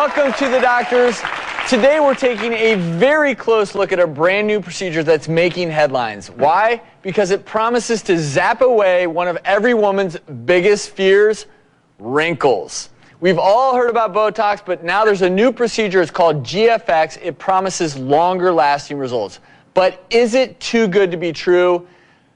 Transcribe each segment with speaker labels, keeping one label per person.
Speaker 1: Welcome to the doctors. Today we're taking a very close look at a brand new procedure that's making headlines. Why? Because it promises to zap away one of every woman's biggest fears, wrinkles. We've all heard about Botox, but now there's a new procedure. It's called GFX. It promises longer lasting results. But is it too good to be true?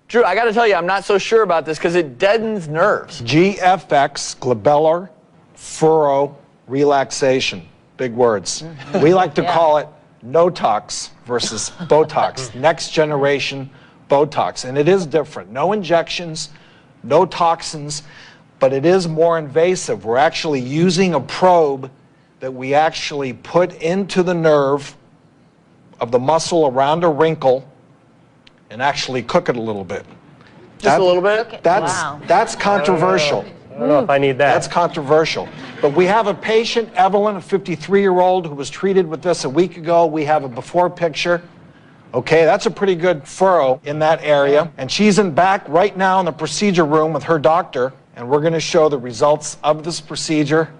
Speaker 1: Drew, I got to tell you, I'm not so sure about this because it deadens nerves.
Speaker 2: GFX, glabellar furrow relaxation. Big words. We like to call it no-tox versus Botox. Next generation Botox. And it is different. No injections, no toxins, but it is more invasive. We're actually using a probe that we actually put into the nerve of the muscle around a wrinkle and actually cook it a little bit.
Speaker 1: Just a little bit?
Speaker 2: That's controversial.
Speaker 3: I don't know if I need that.
Speaker 2: That's controversial. But we have a patient, Evelyn, a 53-year-old, who was treated with this a week ago. We have a before picture. Okay, that's a pretty good furrow in that area. And she's in back right now in the procedure room with her doctor. And we're going to show the results of this procedure.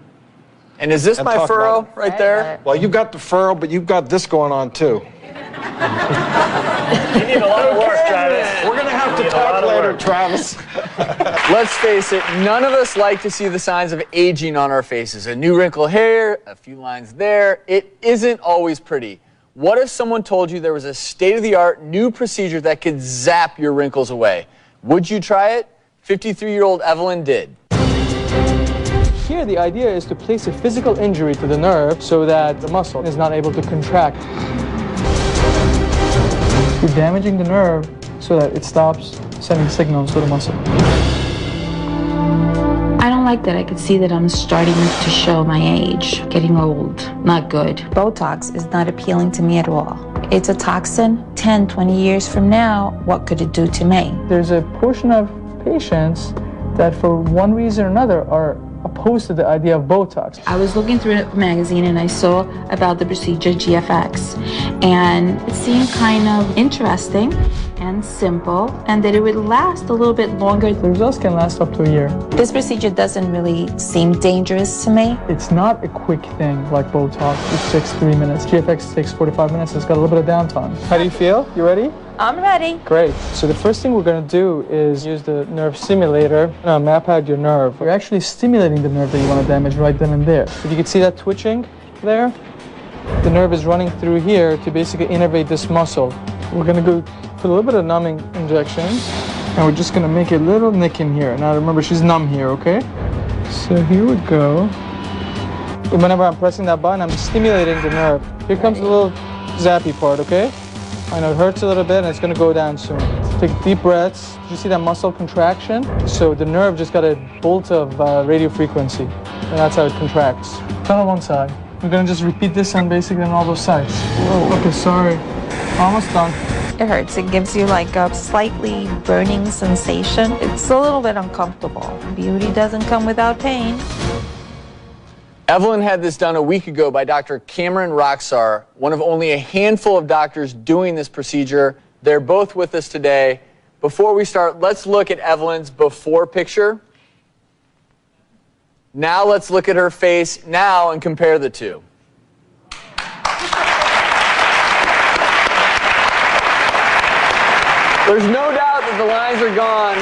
Speaker 1: And is this my furrow right there?
Speaker 2: Well, you've got the furrow, but you've got this going on too.
Speaker 3: You need a lot of work, Travis.
Speaker 2: We're going to have to talk later, Travis.
Speaker 1: Let's face it, none of us like to see the signs of aging on our faces. A new wrinkle here, a few lines there. It isn't always pretty. What if someone told you there was a state-of-the-art new procedure that could zap your wrinkles away? Would you try it? 53-year-old Evelyn did.
Speaker 4: Here, the idea is to place a physical injury to the nerve so that the muscle is not able to contract. You're damaging the nerve so that it stops sending signals to the muscle.
Speaker 5: I don't like that. I could see that I'm starting to show my age, getting old. Not good.
Speaker 6: Botox is not appealing to me at all. It's a toxin. 10, 20 years from now, what could it do to me?
Speaker 4: There's a portion of patients that for one reason or another are opposed to the idea of Botox.
Speaker 5: I was looking through a magazine and I saw about the procedure GFX, and it seemed kind of interesting and simple, and that it would last a little bit longer.
Speaker 4: The results can last up to a year.
Speaker 6: This procedure doesn't really seem dangerous to me.
Speaker 4: It's not a quick thing like Botox, which takes 3 minutes. GFX takes 45 minutes, it's got a little bit of downtime. How do you feel? You ready?
Speaker 6: I'm ready.
Speaker 4: Great. So the first thing we're going to do is use the nerve stimulator. Map out your nerve. We're actually stimulating the nerve that you want to damage right then and there. If you can see that twitching there, the nerve is running through here to basically innervate this muscle. We're going to go put a little bit of numbing injections, and we're just going to make a little nick in here. Now remember, she's numb here, okay? So here we go. Whenever I'm pressing that button, I'm stimulating the nerve. Here comes the little zappy part, okay? I know it hurts a little bit, and it's going to go down soon. Take deep breaths. Did you see that muscle contraction? So the nerve just got a bolt of radio frequency, and that's how it contracts. Turn on one side. We're going to just repeat this on basically on all those sides. Whoa. Okay, sorry. Almost done.
Speaker 6: It hurts. It gives you like a slightly burning sensation. It's a little bit uncomfortable. Beauty doesn't come without pain.
Speaker 1: Evelyn had this done a week ago by Dr. Cameron Rokhsar, one of only a handful of doctors doing this procedure. They're both with us today. Before we start, let's look at Evelyn's before picture. Now let's look at her face now and compare the two. There's no doubt that the lines are gone,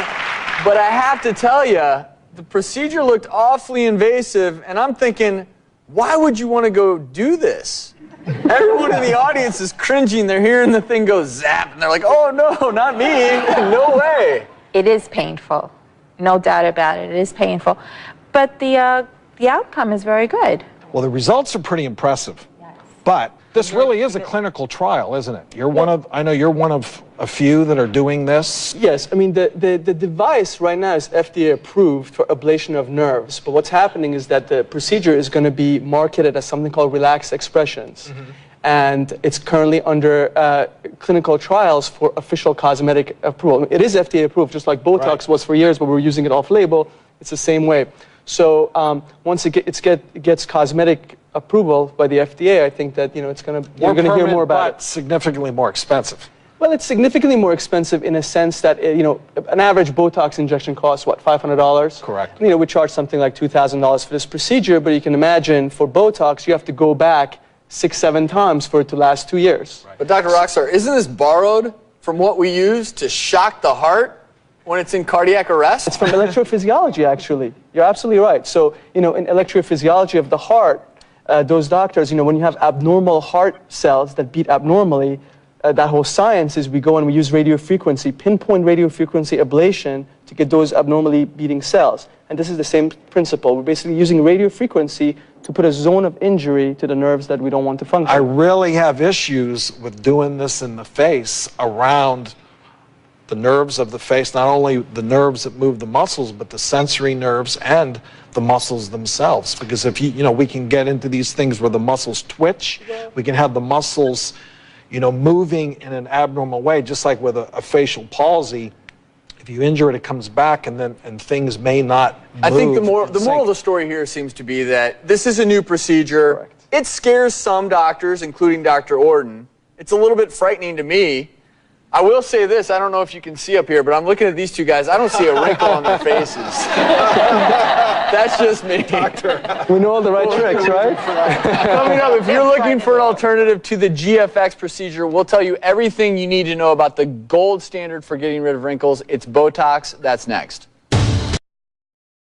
Speaker 1: but I have to tell you, the procedure looked awfully invasive, and I'm thinking, why would you want to go do this? Everyone in the audience is cringing. They're hearing the thing go zap, and they're like, oh, no, not me. No way.
Speaker 6: It is painful. No doubt about it. It is painful. But the outcome is very good.
Speaker 2: Well, the results are pretty impressive. Yes. But this really is a clinical trial, isn't it? You're one of, I know you're one of a few that are doing this.
Speaker 4: Yes, I mean, the device right now is FDA approved for ablation of nerves. But what's happening is that the procedure is going to be marketed as something called relaxed expressions. Mm-hmm. And it's currently under clinical trials for official cosmetic approval. It is FDA approved, just like Botox was for years, but we were using it off-label. It's the same way. So once it gets cosmetic approval by the FDA, I think that you're going to hear more about it.
Speaker 2: Significantly more expensive.
Speaker 4: Well, it's significantly more expensive in a sense that, an average Botox injection costs, what, $500?
Speaker 2: Correct.
Speaker 4: We charge something like $2,000 for this procedure, but you can imagine for Botox, you have to go back 6-7 times for it to last 2 years.
Speaker 1: But Dr. Rokhsar, isn't this borrowed from what we use to shock the heart when it's in cardiac arrest?
Speaker 4: It's from electrophysiology, actually. You're absolutely right. So, in electrophysiology of the heart, those doctors, when you have abnormal heart cells that beat abnormally, that whole science is we go and we use radiofrequency, pinpoint radiofrequency ablation to get those abnormally beating cells. And this is the same principle. We're basically using radiofrequency to put a zone of injury to the nerves that we don't want to function.
Speaker 2: I really have issues with doing this in the face around the nerves of the face, not only the nerves that move the muscles, but the sensory nerves and the muscles themselves. Because if we can get into these things where the muscles twitch, we can have the muscles, moving in an abnormal way, just like with a facial palsy. If you injure it, it comes back, and things may not move.
Speaker 1: I think the moral of the story here seems to be that this is a new procedure.
Speaker 4: Correct.
Speaker 1: It scares some doctors, including Dr. Orton. It's a little bit frightening to me. I will say this, I don't know if you can see up here, but I'm looking at these two guys. I don't see a wrinkle on their faces. That's just me. Doctor.
Speaker 4: We know all the right tricks, right?
Speaker 1: Coming up, if you're looking for an alternative to the GFX procedure, we'll tell you everything you need to know about the gold standard for getting rid of wrinkles. It's Botox. That's next.